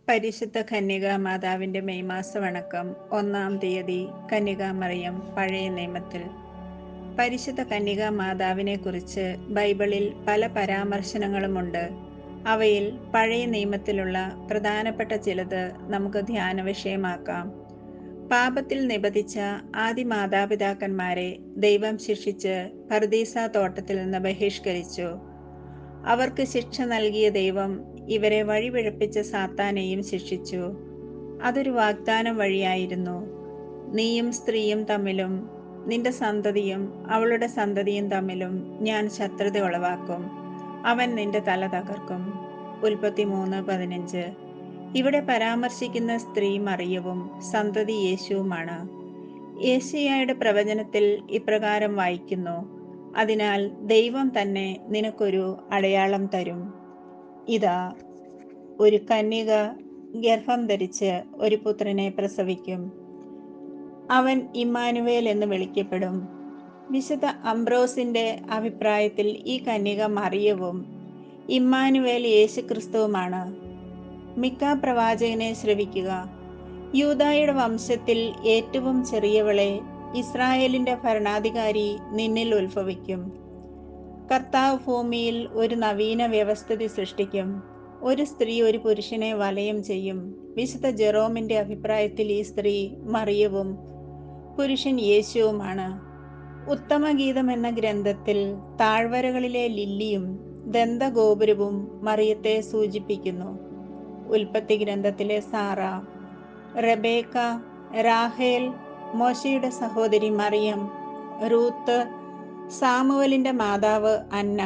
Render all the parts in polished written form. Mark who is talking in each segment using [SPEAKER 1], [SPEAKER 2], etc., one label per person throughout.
[SPEAKER 1] പരിശുദ്ധ കന്യകാ മാതാവിന്റെ മെയ് മാസ വണക്കം 1-ാം തീയതി. കന്യകാമറിയം പഴയ നിയമത്തിൽ. പരിശുദ്ധ കന്യകാ മാതാവിനെ കുറിച്ച് ബൈബിളിൽ പല പരാമർശനങ്ങളുമുണ്ട്. അവയിൽ പഴയ നിയമത്തിലുള്ള പ്രധാനപ്പെട്ട ചിലത് നമുക്ക് ധ്യാന വിഷയമാക്കാം. പാപത്തിൽ നിബദിച്ച ആദി മാതാപിതാക്കന്മാരെ ദൈവം ശിക്ഷിച്ച് പർദീസ തോട്ടത്തിൽ നിന്ന് ബഹിഷ്കരിച്ചു. അവർക്ക് ശിക്ഷ നൽകിയ ദൈവം ഇവരെ വഴിപിഴപ്പിച്ച സാത്താനെയും ശിക്ഷിച്ചു. അതൊരു വാഗ്ദാനം വഴിയായിരുന്നു. നീയും സ്ത്രീയും തമ്മിലും നിന്റെ സന്തതിയും അവളുടെ സന്തതിയും തമ്മിലും ഞാൻ ശത്രുത ഉളവാക്കും. അവൻ നിന്റെ തല തകർക്കും. ഉൽപ്പത്തി 3:15. ഇവിടെ പരാമർശിക്കുന്ന സ്ത്രീ മറിയവും സന്തതി യേശുവുമാണ്. യേശയ്യായുടെ പ്രവചനത്തിൽ ഇപ്രകാരം വായിക്കുന്നു: അതിനാൽ ദൈവം തന്നെ നിനക്കൊരു അടയാളം തരും. ഇതാ, ഒരു കന്യക ഗർഭം ധരിച്ച് ഒരു പുത്രനെ പ്രസവിക്കും. അവൻ ഇമ്മാനുവേൽ എന്ന് വിളിക്കപ്പെടും. വിശുദ്ധ അംബ്രോസിന്റെ അഭിപ്രായത്തിൽ ഈ കന്യക മറിയവും ഇമ്മാനുവേൽ യേശുക്രിസ്തുവുമാണ്. മിക്ക പ്രവാചകനെ ശ്രവിക്കുക. യൂദായുടെ വംശത്തിൽ ഏറ്റവും ചെറിയവളെ, ഇസ്രായേലിന്റെ ഭരണാധികാരി നിന്നിൽ ഉത്ഭവിക്കും. കർത്താവ് ഭൂമിയിൽ ഒരു നവീന വ്യവസ്ഥിതി സൃഷ്ടിക്കും. ഒരു സ്ത്രീ ഒരു പുരുഷനെ വലയം ചെയ്യും. വിശുദ്ധ ജെറോമിന്റെ അഭിപ്രായത്തിൽ ഈ സ്ത്രീ മറിയവും പുരുഷൻ യേശുവുമാണ്. ഉത്തമഗീതം എന്ന ഗ്രന്ഥത്തിൽ താഴ്വരകളിലെ ലില്ലിയും ദന്തഗോപുരവും മറിയത്തെ സൂചിപ്പിക്കുന്നു. ഉൽപ്പത്തി ഗ്രന്ഥത്തിലെ സാറ, റെബേക്ക, രാഹേൽ, മോശയുടെ സഹോദരി മറിയം, റൂത്ത്, സാമുവലിന്റെ മാതാവ് അന്ന,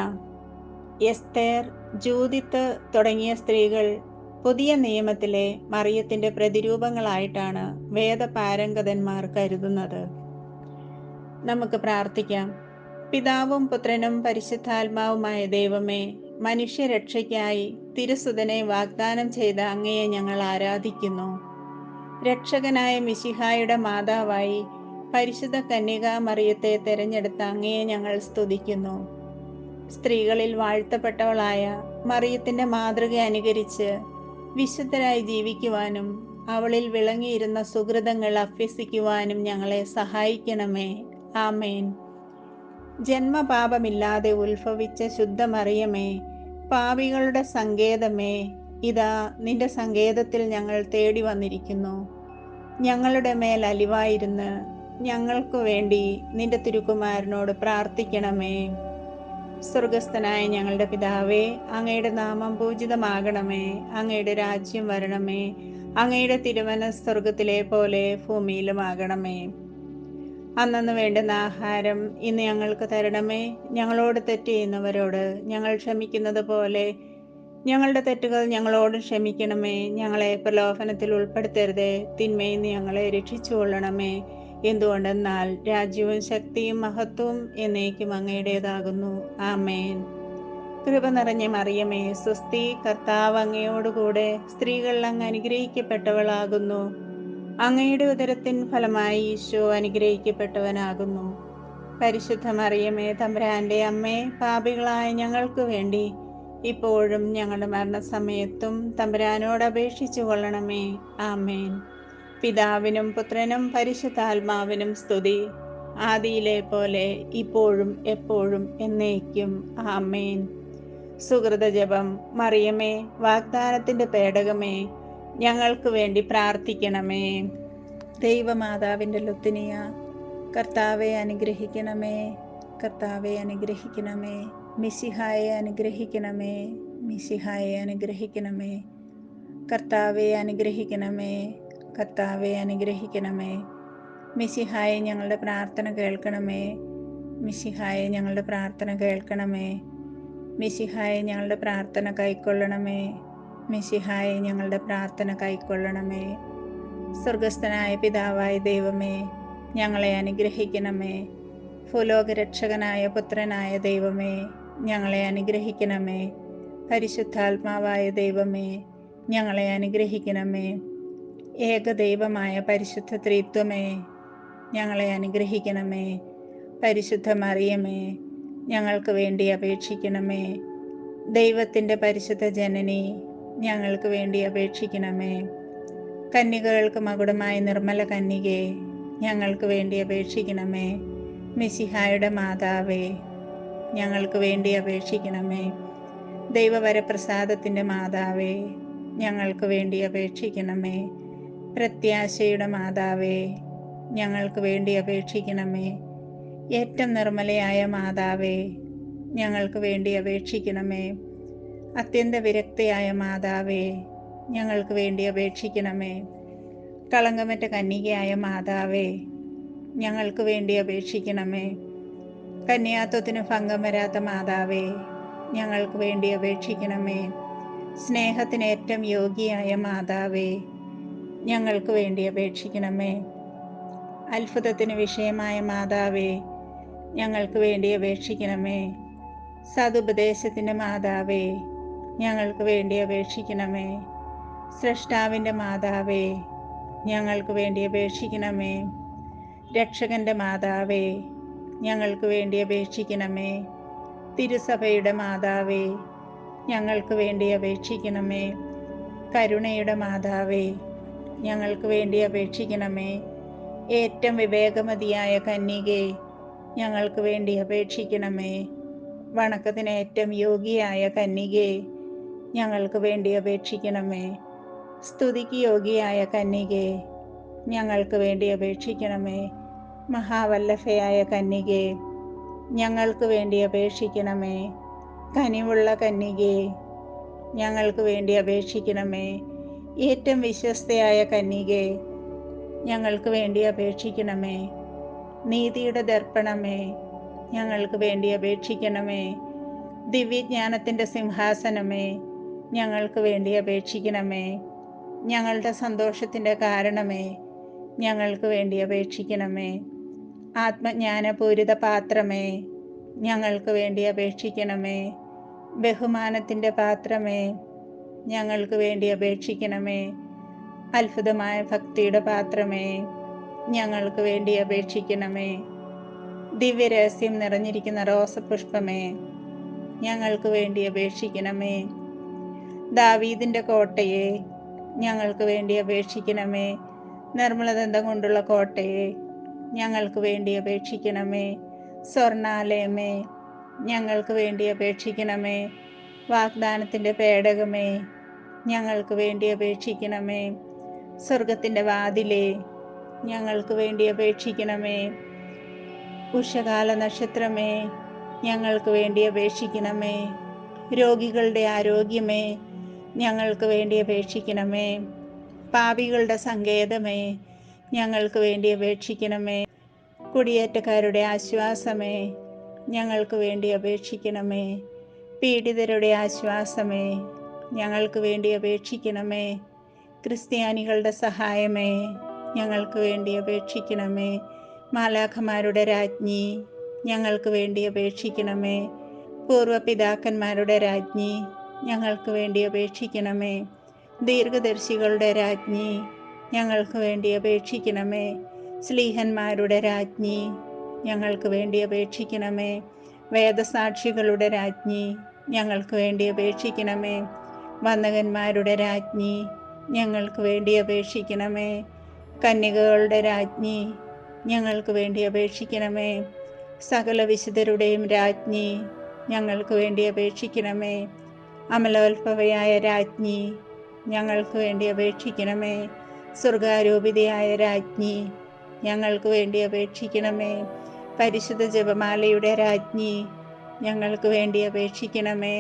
[SPEAKER 1] എസ്തേർ, ജൂദിത്ത് തുടങ്ങിയ സ്ത്രീകൾ പുതിയ നിയമത്തിലെ മറിയത്തിന്റെ പ്രതിരൂപങ്ങളായിട്ടാണ് വേദപാരംഗതന്മാർ കരുതുന്നത്. നമുക്ക് പ്രാർത്ഥിക്കാം. പിതാവും പുത്രനും പരിശുദ്ധാത്മാവുമായ ദൈവമേ, മനുഷ്യരക്ഷയ്ക്കായി തിരുസുതനെ വാഗ്ദാനം ചെയ്ത അങ്ങയെ ഞങ്ങൾ ആരാധിക്കുന്നു. രക്ഷകനായ മിശിഹായുടെ മാതാവായി പരിശുദ്ധ കന്യകാ മറിയത്തെ തെരഞ്ഞെടുത്ത അങ്ങയെ ഞങ്ങൾ സ്തുതിക്കുന്നു. സ്ത്രീകളിൽ വാഴ്ത്തപ്പെട്ടവളായ മറിയത്തിന്റെ മാതൃക അനുകരിച്ച് വിശുദ്ധരായി ജീവിക്കുവാനും അവളിൽ വിളങ്ങിയിരുന്ന സുഹൃതങ്ങൾ അഭ്യസിക്കുവാനും ഞങ്ങളെ സഹായിക്കണമേ. ആമേൻ. ജന്മപാപമില്ലാതെ ഉത്ഭവിച്ച ശുദ്ധമറിയമേ, പാപികളുടെ സങ്കേതമേ, ഇതാ നിന്റെ സങ്കേതത്തിൽ ഞങ്ങൾ തേടി വന്നിരിക്കുന്നു. ഞങ്ങളുടെ മേൽ അലിവായിരുന്ന് ഞങ്ങൾക്കു വേണ്ടി നിന്റെ തിരുക്കുമാരനോട് പ്രാർത്ഥിക്കണമേ. സ്വർഗസ്ഥനായ ഞങ്ങളുടെ പിതാവേ, അങ്ങയുടെ നാമം പൂജിതമാകണമേ. അങ്ങയുടെ രാജ്യം വരണമേ. അങ്ങയുടെ തിരുമനസ്സ് സ്വർഗത്തിലെ പോലെ ഭൂമിയിലുമാകണമേ. അന്നന്ന് വേണ്ടുന്ന ആഹാരം ഇന്ന് ഞങ്ങൾക്ക് തരണമേ. ഞങ്ങളോട് തെറ്റ് ചെയ്യുന്നവരോട് ഞങ്ങൾ ക്ഷമിക്കുന്നത് പോലെ ഞങ്ങളുടെ തെറ്റുകൾ ഞങ്ങളോട് ക്ഷമിക്കണമേ. ഞങ്ങളെ പ്രലോഭനത്തിൽ ഉൾപ്പെടുത്തരുതേ, തിന്മയിൽ നിന്ന് ഞങ്ങളെ രക്ഷിച്ചുകൊള്ളണമേ. എന്തുകൊണ്ടെന്നാൽ രാജ്യവും ശക്തിയും മഹത്വവും എന്നേക്കും അങ്ങയുടേതാകുന്നു. ആമേൻ. കൃപ നിറഞ്ഞ മറിയമേ, സ്വസ്തി, കർത്താവ് അങ്ങയോടുകൂടെ സ്ത്രീകൾ അങ്ങ് അനുഗ്രഹിക്കപ്പെട്ടവളാകുന്നു. അങ്ങയുടെ ഉദരത്തിൻ ഫലമായി ഈശോ അനുഗ്രഹിക്കപ്പെട്ടവനാകുന്നു. പരിശുദ്ധ മറിയമേ, തമ്പുരാന്റെ അമ്മേ, പാപികളായ ഞങ്ങൾക്ക് വേണ്ടി ഇപ്പോഴും ഞങ്ങളുടെ മരണസമയത്തും തമ്പുരാനോട് അപേക്ഷിച്ചു കൊള്ളണമേ. ആമേൻ. പിതാവിനും പുത്രനും പരിശുദ്ധാത്മാവിനും സ്തുതി, ആദിയിലെ പോലെ ഇപ്പോഴും എപ്പോഴും എന്നേക്കും. ആമേൻ. സുഹൃത ജപം. മറിയമേ, വാഗ്ദാനത്തിന്റെ പേടകമേ, ഞങ്ങൾക്ക് വേണ്ടി പ്രാർത്ഥിക്കണമേ. ദൈവമാതാവിന്റെ ലുത്തിനിയ, കർത്താവെ അനുഗ്രഹിക്കണമേ. കർത്താവെ അനുഗ്രഹിക്കണമേ. മിശിഹായെ അനുഗ്രഹിക്കണമേ. മിശിഹായെ അനുഗ്രഹിക്കണമേ. കർത്താവെ അനുഗ്രഹിക്കണമേ. കർത്താവെ അനുഗ്രഹിക്കണമേ. മിശിഹായെ ഞങ്ങളുടെ പ്രാർത്ഥന കേൾക്കണമേ. മിശിഹായെ ഞങ്ങളുടെ പ്രാർത്ഥന കേൾക്കണമേ. മിശിഹായെ ഞങ്ങളുടെ പ്രാർത്ഥന കൈക്കൊള്ളണമേ. മിശിഹായെ ഞങ്ങളുടെ പ്രാർത്ഥന കൈക്കൊള്ളണമേ. സ്വർഗസ്ഥനായ പിതാവായ ദൈവമേ, ഞങ്ങളെ അനുഗ്രഹിക്കണമേ. ഭൂലോകരക്ഷകനായ പുത്രനായ ദൈവമേ, ഞങ്ങളെ അനുഗ്രഹിക്കണമേ. പരിശുദ്ധാത്മാവായ ദൈവമേ, ഞങ്ങളെ അനുഗ്രഹിക്കണമേ. ഏകദൈവമായ പരിശുദ്ധ ത്രിത്വമേ, ഞങ്ങളെ അനുഗ്രഹിക്കണമേ. പരിശുദ്ധ മറിയമേ, ഞങ്ങൾക്ക് വേണ്ടി അപേക്ഷിക്കണമേ. ദൈവത്തിൻ്റെ പരിശുദ്ധ ജനനി, ഞങ്ങൾക്ക് വേണ്ടി അപേക്ഷിക്കണമേ. കന്യകകൾക്ക് മകുടമായ നിർമ്മല കന്യകേ, ഞങ്ങൾക്ക് വേണ്ടി അപേക്ഷിക്കണമേ. മിശിഹായുടെ മാതാവേ, ഞങ്ങൾക്ക് വേണ്ടി അപേക്ഷിക്കണമേ. ദൈവവരപ്രസാദത്തിൻ്റെ മാതാവേ, ഞങ്ങൾക്ക് വേണ്ടി അപേക്ഷിക്കണമേ. പ്രത്യാശയുടെ മാതാവേ, ഞങ്ങൾക്ക് വേണ്ടി അപേക്ഷിക്കണമേ. ഏറ്റവും നിർമ്മലയായ മാതാവേ, ഞങ്ങൾക്ക് വേണ്ടി അപേക്ഷിക്കണമേ. അത്യന്ത വിരക്തയായ മാതാവേ, ഞങ്ങൾക്ക് വേണ്ടി അപേക്ഷിക്കണമേ. കളങ്കമറ്റ കന്യകയായ മാതാവേ, ഞങ്ങൾക്ക് വേണ്ടി അപേക്ഷിക്കണമേ. കന്യാത്വത്തിന് ഭംഗം വരാത്ത മാതാവേ, ഞങ്ങൾക്ക് വേണ്ടി അപേക്ഷിക്കണമേ. സ്നേഹത്തിന് ഏറ്റവും യോഗ്യയായ മാതാവേ, ഞങ്ങൾക്ക് വേണ്ടി അപേക്ഷിക്കണമേ. അത്ഭുതത്തിന് വിഷയമായ മാതാവേ, ഞങ്ങൾക്ക് വേണ്ടി അപേക്ഷിക്കണമേ. സതുപദേശത്തിൻ്റെ മാതാവേ, ഞങ്ങൾക്ക് വേണ്ടി അപേക്ഷിക്കണമേ. സ്രഷ്ടാവിൻ്റെ മാതാവേ, ഞങ്ങൾക്ക് വേണ്ടി അപേക്ഷിക്കണമേ. രക്ഷകൻ്റെ മാതാവേ, ഞങ്ങൾക്ക് വേണ്ടി അപേക്ഷിക്കണമേ. തിരുസഭയുടെ മാതാവേ, ഞങ്ങൾക്ക് വേണ്ടി അപേക്ഷിക്കണമേ. കരുണയുടെ മാതാവേ, ഞങ്ങൾക്ക് വേണ്ടി അപേക്ഷിക്കണമേ. ഏറ്റവും വിവേകമതിയായ കന്യകേ, ഞങ്ങൾക്ക് വേണ്ടി അപേക്ഷിക്കണമേ. വണക്കത്തിന് ഏറ്റവും യോഗ്യയായ കന്യകേ, ഞങ്ങൾക്ക് വേണ്ടി അപേക്ഷിക്കണമേ. സ്തുതിക്ക് യോഗ്യയായ കന്യകേ, ഞങ്ങൾക്ക് വേണ്ടി അപേക്ഷിക്കണമേ. മഹാവല്ലഭയായ കന്യകേ, ഞങ്ങൾക്ക് വേണ്ടി അപേക്ഷിക്കണമേ. കനിവുള്ള കന്യകേ, ഞങ്ങൾക്ക് വേണ്ടി അപേക്ഷിക്കണമേ. ഏറ്റവും വിശ്വസ്തയായ കന്യകേ, ഞങ്ങൾക്ക് വേണ്ടി അപേക്ഷിക്കണമേ. നീതിയുടെ ദർപ്പണമേ, ഞങ്ങൾക്ക് വേണ്ടി അപേക്ഷിക്കണമേ. ദിവ്യജ്ഞാനത്തിൻ്റെ സിംഹാസനമേ, ഞങ്ങൾക്ക് വേണ്ടി അപേക്ഷിക്കണമേ. ഞങ്ങളുടെ സന്തോഷത്തിൻ്റെ കാരണമേ, ഞങ്ങൾക്ക് വേണ്ടി അപേക്ഷിക്കണമേ. ആത്മജ്ഞാനപൂരിത പാത്രമേ, ഞങ്ങൾക്ക് വേണ്ടി അപേക്ഷിക്കണമേ. ബഹുമാനത്തിൻ്റെ പാത്രമേ, ഞങ്ങൾക്ക് വേണ്ടി അപേക്ഷിക്കണമേ. അത്ഭുതമായ ഭക്തിയുടെ പാത്രമേ, ഞങ്ങൾക്ക് വേണ്ടി അപേക്ഷിക്കണമേ. ദിവ്യരഹസ്യം നിറഞ്ഞിരിക്കുന്ന റോസപുഷ്പമേ, ഞങ്ങൾക്ക് വേണ്ടി അപേക്ഷിക്കണമേ. ദാവീദിൻ്റെ കോട്ടയെ, ഞങ്ങൾക്ക് വേണ്ടി അപേക്ഷിക്കണമേ. നിർമ്മലദന്തം കൊണ്ടുള്ള കോട്ടയെ, ഞങ്ങൾക്ക് വേണ്ടി അപേക്ഷിക്കണമേ. സ്വർണാലയമേ, ഞങ്ങൾക്ക് വേണ്ടി അപേക്ഷിക്കണമേ. വാഗ്ദാനത്തിൻ്റെ പേടകമേ, ഞങ്ങൾക്ക് വേണ്ടി അപേക്ഷിക്കണമേ. സ്വർഗത്തിൻ്റെ വാതിലേ, ഞങ്ങൾക്ക് വേണ്ടി അപേക്ഷിക്കണമേ. ഉഷകാല നക്ഷത്രമേ, ഞങ്ങൾക്ക് വേണ്ടി അപേക്ഷിക്കണമേ. രോഗികളുടെ ആരോഗ്യമേ, ഞങ്ങൾക്ക് വേണ്ടി അപേക്ഷിക്കണമേ. പാപികളുടെ സങ്കേതമേ, ഞങ്ങൾക്ക് വേണ്ടി അപേക്ഷിക്കണമേ. കുടിയേറ്റക്കാരുടെ ആശ്വാസമേ, ഞങ്ങൾക്ക് വേണ്ടി അപേക്ഷിക്കണമേ. പീഡിതരുടെ ആശ്വാസമേ, ഞങ്ങൾക്ക് വേണ്ടി അപേക്ഷിക്കണമേ. ക്രിസ്ത്യാനികളുടെ സഹായമേ, ഞങ്ങൾക്ക് വേണ്ടി അപേക്ഷിക്കണമേ. മാലാഖമാരുടെ രാജ്ഞി, ഞങ്ങൾക്ക് വേണ്ടി അപേക്ഷിക്കണമേ. പൂർവപിതാക്കന്മാരുടെ രാജ്ഞി, ഞങ്ങൾക്ക് വേണ്ടി അപേക്ഷിക്കണമേ. ദീർഘദർശികളുടെ രാജ്ഞി, ഞങ്ങൾക്ക് വേണ്ടി അപേക്ഷിക്കണമേ. സ്ലീഹന്മാരുടെ രാജ്ഞി, ഞങ്ങൾക്ക് വേണ്ടി അപേക്ഷിക്കണമേ. വേദസാക്ഷികളുടെ രാജ്ഞി, ഞങ്ങൾക്ക് വേണ്ടി അപേക്ഷിക്കണമേ. വന്ദകന്മാരുടെ രാജ്ഞി, ഞങ്ങൾക്ക് വേണ്ടി അപേക്ഷിക്കണമേ. കന്യകകളുടെ രാജ്ഞി, ഞങ്ങൾക്ക് വേണ്ടി അപേക്ഷിക്കണമേ. സകല വിശുദ്ധരുടെയും രാജ്ഞി, ഞങ്ങൾക്ക് വേണ്ടി അപേക്ഷിക്കണമേ. അമലോത്ഭവയായ രാജ്ഞി, ഞങ്ങൾക്ക് വേണ്ടി അപേക്ഷിക്കണമേ. സ്വർഗാരോപിതയായ രാജ്ഞി, ഞങ്ങൾക്ക് വേണ്ടി അപേക്ഷിക്കണമേ. പരിശുദ്ധ ജപമാലയുടെ രാജ്ഞി, ഞങ്ങൾക്ക് വേണ്ടി അപേക്ഷിക്കണമേ.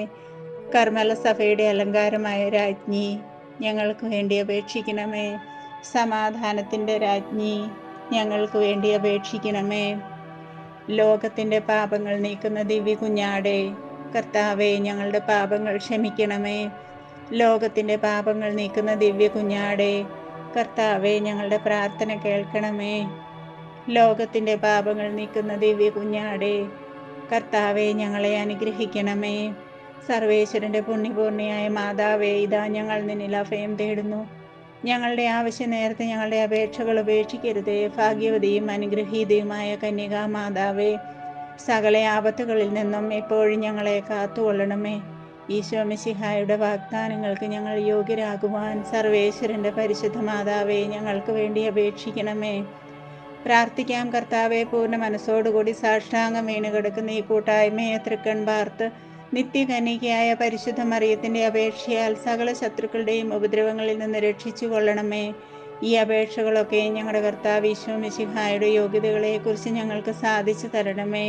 [SPEAKER 1] കർമ്മല സഭയുടെ അലങ്കാരമായ രാജ്ഞി, ഞങ്ങൾക്ക് വേണ്ടി അപേക്ഷിക്കണമേ. സമാധാനത്തിൻ്റെ രാജ്ഞി, ഞങ്ങൾക്ക് വേണ്ടി അപേക്ഷിക്കണമേ. ലോകത്തിൻ്റെ പാപങ്ങൾ നീക്കുന്ന ദിവ്യ കുഞ്ഞാടേ, കർത്താവേ, ഞങ്ങളുടെ പാപങ്ങൾ ക്ഷമിക്കണമേ. ലോകത്തിൻ്റെ പാപങ്ങൾ നീക്കുന്ന ദിവ്യ കുഞ്ഞാടേ, കർത്താവേ, ഞങ്ങളുടെ പ്രാർത്ഥന കേൾക്കണമേ. ലോകത്തിൻ്റെ പാപങ്ങൾ നീക്കുന്ന ദിവ്യ കുഞ്ഞാടേ, കർത്താവേ, ഞങ്ങളെ അനുഗ്രഹിക്കണമേ. സർവേശ്വരൻ്റെ പുണ്യപൂർണിയായ മാതാവേ, ഇതാ ഞങ്ങൾ നിന്നിൽ അഭയം തേടുന്നു. ഞങ്ങളുടെ ആവശ്യ നേരത്തെ ഞങ്ങളുടെ അപേക്ഷകൾ ഉപേക്ഷിക്കരുതേ. ഭാഗ്യവതിയും അനുഗ്രഹീതയുമായ കന്യകാ മാതാവേ, സകല ആപത്തുകളിൽ നിന്നും എപ്പോഴും ഞങ്ങളെ കാത്തുകൊള്ളണമേ. ഈശോ മിശിഹായുടെ വാഗ്ദാനങ്ങൾക്ക് ഞങ്ങൾ യോഗ്യരാകുവാൻ സർവേശ്വരൻ്റെ പരിശുദ്ധ മാതാവേ ഞങ്ങൾക്ക് വേണ്ടി അപേക്ഷിക്കണമേ. പ്രാർത്ഥിക്കാം. കർത്താവെ, പൂർണ്ണ മനസ്സോടുകൂടി സാഷ്ടാംഗം വീണ് കിടക്കുന്ന ഈ കൂട്ടായ്മയെ തൃക്കൺ പാർത്ത് നിത്യകന്യകയായ പരിശുദ്ധ മറിയത്തിൻ്റെ അപേക്ഷയാൽ സകല ശത്രുക്കളുടെയും ഉപദ്രവങ്ങളിൽ നിന്ന് രക്ഷിച്ചു കൊള്ളണമേ. ഈ അപേക്ഷകളൊക്കെ ഞങ്ങളുടെ കർത്താവ് ഈശോ മിശിഹായുടെ യോഗ്യതകളെക്കുറിച്ച് ഞങ്ങൾക്ക് സാധിച്ചു തരണമേ.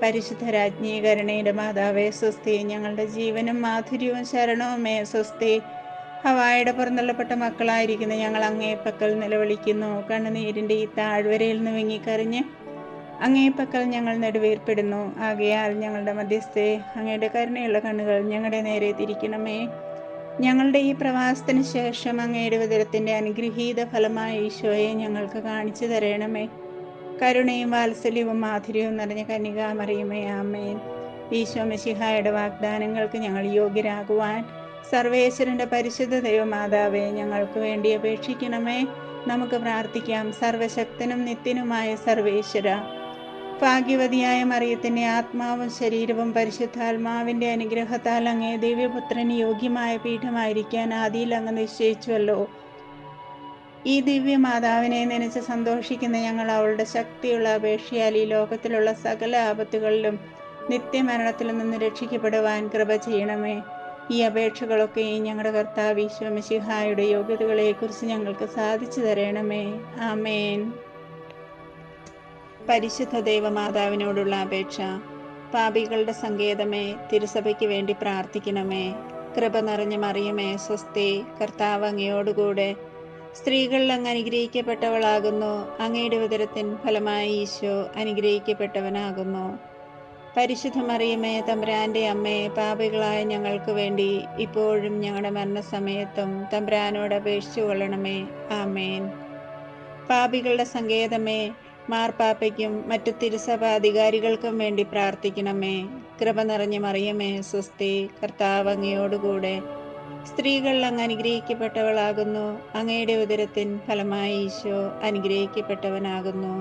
[SPEAKER 1] പരിശുദ്ധ രാജ്ഞി, കരുണയുടെ മാതാവേ സ്വസ്തി. ഞങ്ങളുടെ ജീവനും മാധുര്യവും ശരണവുമേ സ്വസ്തി. ഹവായുടെ പുറന്തള്ളപ്പെട്ട മക്കളായിരിക്കുന്ന ഞങ്ങൾ അങ്ങേപ്പക്കൽ നിലവിളിക്കുന്നു. കണ്ണുനീരിൻ്റെ ഈ താഴ്വരയിൽ നിന്ന് വിങ്ങിക്കറിഞ്ഞ് അങ്ങേപ്പക്കൽ ഞങ്ങൾ നെടുവേർപ്പെടുന്നു. ആകയാൽ ഞങ്ങളുടെ മധ്യസ്ഥെ, അങ്ങയുടെ കരുണയുള്ള കണ്ണുകൾ ഞങ്ങളുടെ നേരെ തിരിക്കണമേ. ഞങ്ങളുടെ ഈ പ്രവാസത്തിന് ശേഷം അങ്ങയുടെ ഉദരത്തിൻ്റെ അനുഗ്രഹീത ഫലമായ ഈശോയെ ഞങ്ങൾക്ക് കാണിച്ചു തരണമേ. കരുണയും വാത്സല്യവും മാധുര്യവും നിറഞ്ഞ കന്യകാമറിയമേ, ആമേൻ. ഈശോ മിശിഹായുടെ വാഗ്ദാനങ്ങൾക്ക് ഞങ്ങൾ യോഗ്യരാകുവാൻ സർവേശ്വരൻ്റെ പരിശുദ്ധ ദൈവമാതാവേ ഞങ്ങൾക്ക് വേണ്ടി അപേക്ഷിക്കണമേ. നമുക്ക് പ്രാർത്ഥിക്കാം. സർവശക്തനും നിത്യനുമായ സർവേശ്വര, ഭാഗ്യവതിയായ മറിയത്തിൻ്റെ ആത്മാവും ശരീരവും പരിശുദ്ധാത്മാവിൻ്റെ അനുഗ്രഹത്താൽ അങ്ങേ ദിവ്യപുത്രന് യോഗ്യമായ പീഠമായിരിക്കാൻ ആദിയിൽ അങ്ങ് നിശ്ചയിച്ചുവല്ലോ. ഈ ദിവ്യമാതാവിനെ നനച്ച് സന്തോഷിക്കുന്ന ഞങ്ങൾ അവളുടെ ശക്തിയുള്ള അപേക്ഷയാൽ ഈ ലോകത്തിലുള്ള സകല ആപത്തുകളിലും നിത്യമരണത്തിൽ നിന്ന് രക്ഷിക്കപ്പെടുവാൻ കൃപ ചെയ്യണമേ. ഈ അപേക്ഷകളൊക്കെ ഞങ്ങളുടെ കർത്താവ് ഈശോ മിശിഹായുടെ യോഗ്യതകളെക്കുറിച്ച് ഞങ്ങൾക്ക് സാധിച്ചു തരണമേ. ആമേൻ. പരിശുദ്ധ ദൈവമാതാവിനോടുള്ള അപേക്ഷ. പാപികളുടെ സങ്കേതമേ, തിരുസഭയ്ക്ക് വേണ്ടി പ്രാർത്ഥിക്കണമേ. കൃപ നിറഞ്ഞ മറിയമേ സ്വസ്തി. കർത്താവ് അങ്ങയോടുകൂടെ സ്ത്രീകളിൽ അങ്ങ് അനുഗ്രഹിക്കപ്പെട്ടവളാകുന്നു. അങ്ങയുടെ ഉദരത്തിൻ ഫലമായി ഈശോ അനുഗ്രഹിക്കപ്പെട്ടവനാകുന്നു. പരിശുദ്ധ മറിയമേ, തമ്പുരാൻ്റെ അമ്മേ, പാപികളായ ഞങ്ങൾക്ക് വേണ്ടി ഇപ്പോഴും ഞങ്ങളുടെ മരണസമയത്തും തമ്പുരാനോട് അപേക്ഷിച്ചു കൊള്ളണമേ. ആമേൻ. പാപികളുടെ സങ്കേതമേ, മാർപ്പാപ്പയ്ക്കും മറ്റു തിരുസഭ അധികാരികൾക്കും വേണ്ടി പ്രാർത്ഥിക്കണമേ. കൃപ നിറഞ്ഞ മറിയമേ സ്വസ്തി. കർത്താവ് അങ്ങയോടുകൂടെ സ്ത്രീകൾ അങ്ങ് അനുഗ്രഹിക്കപ്പെട്ടവളാകുന്നു. അങ്ങയുടെ ഉദരത്തിൻ ഫലമായി ഈശോ അനുഗ്രഹിക്കപ്പെട്ടവനാകുന്നു.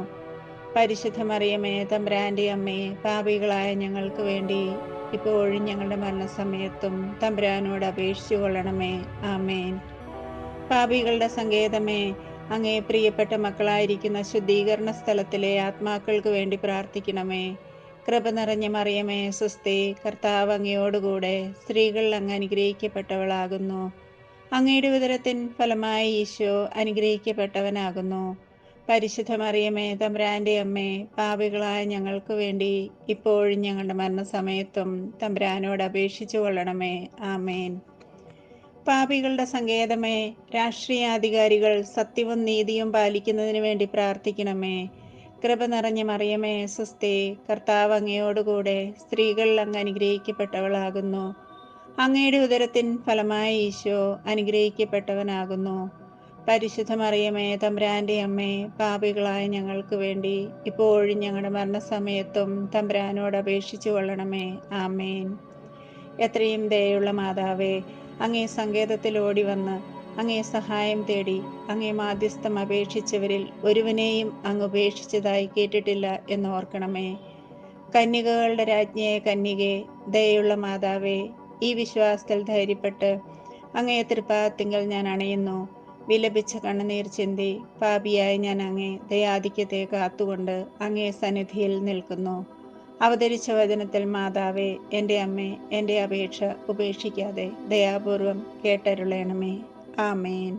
[SPEAKER 1] പരിശുദ്ധ മറിയമേ, തമ്പുരാൻ്റെ അമ്മേ, പാപികളായ ഞങ്ങൾക്ക് വേണ്ടി ഇപ്പോഴും ഞങ്ങളുടെ മരണസമയത്തും തമ്പുരാനോട് അപേക്ഷിച്ചു കൊള്ളണമേ. ആമേൻ. പാപികളുടെ സങ്കേതമേ, അങ്ങേ പ്രിയപ്പെട്ട മക്കളായിരിക്കുന്ന ശുദ്ധീകരണ സ്ഥലത്തിലെ ആത്മാക്കൾക്ക് വേണ്ടി പ്രാർത്ഥിക്കണമേ. കൃപ നിറഞ്ഞ മറിയമേ സ്വസ്തി. കർത്താവ് അങ്ങയോടുകൂടെ സ്ത്രീകൾ അങ്ങ് അനുഗ്രഹിക്കപ്പെട്ടവളാകുന്നു. അങ്ങയുടെ ഉദരത്തിൻ ഫലമായി ഈശോ അനുഗ്രഹിക്കപ്പെട്ടവനാകുന്നു. പരിശുദ്ധ മറിയമേ, തമ്പുരാൻ്റെ അമ്മേ, പാപികളായ ഞങ്ങൾക്ക് വേണ്ടി ഇപ്പോഴും ഞങ്ങളുടെ മരണസമയത്തും തമ്പുരാനോട് അപേക്ഷിച്ചു കൊള്ളണമേ. ആമേൻ. പാപികളുടെ സങ്കേതമേ, രാഷ്ട്രീയാധികാരികൾ സത്യവും നീതിയും പാലിക്കുന്നതിന് വേണ്ടി പ്രാർത്ഥിക്കണമേ. കൃപ നിറഞ്ഞ മറിയമേ സ്വസ്തി. കർത്താവ് അങ്ങയോടുകൂടെ സ്ത്രീകൾ അങ്ങ് അനുഗ്രഹിക്കപ്പെട്ടവളാകുന്നു. അങ്ങയുടെ ഉദരത്തിൻ ഫലമായി ഈശോ അനുഗ്രഹിക്കപ്പെട്ടവനാകുന്നു. പരിശുദ്ധ മറിയമേ, തമ്പുരാൻ്റെ അമ്മേ, പാപികളായ ഞങ്ങൾക്ക് വേണ്ടി ഇപ്പോഴും ഞങ്ങളുടെ മരണസമയത്തും തമ്പുരാനോട് അപേക്ഷിച്ചു കൊള്ളണമേ. ആമേൻ. എത്രയും ദയുള്ള മാതാവേ, അങ്ങേ സങ്കേതത്തിൽ ഓടി വന്ന് അങ്ങേ സഹായം തേടി അങ്ങേ മാധ്യസ്ഥം അപേക്ഷിച്ചവരിൽ ഒരുവനെയും അങ്ങ് ഉപേക്ഷിച്ചതായി കേട്ടിട്ടില്ല എന്നോർക്കണമേ. കന്യകകളുടെ രാജ്ഞിയെ കന്യകേ, ദയുള്ള മാതാവേ, ഈ വിശ്വാസത്തിൽ ധൈര്യപ്പെട്ട് അങ്ങേ തൃപ്പാദത്തിങ്കൽ ഞാൻ അണയുന്നു. വിലപിച്ച കണ്ണുനീർ ചിന്തി പാപിയായി ഞാൻ അങ്ങേ ദയാധിക്യത്തെ കാത്തുകൊണ്ട് അങ്ങേ സന്നിധിയിൽ നിൽക്കുന്നു. അവതരിച്ച വചനത്തിൽ മാതാവേ, എൻ്റെ അമ്മേ, എൻ്റെ അപേക്ഷ ഉപേക്ഷിക്കാതെ ദയാപൂർവം കേട്ടരുളേണമേ. ആമേൻ.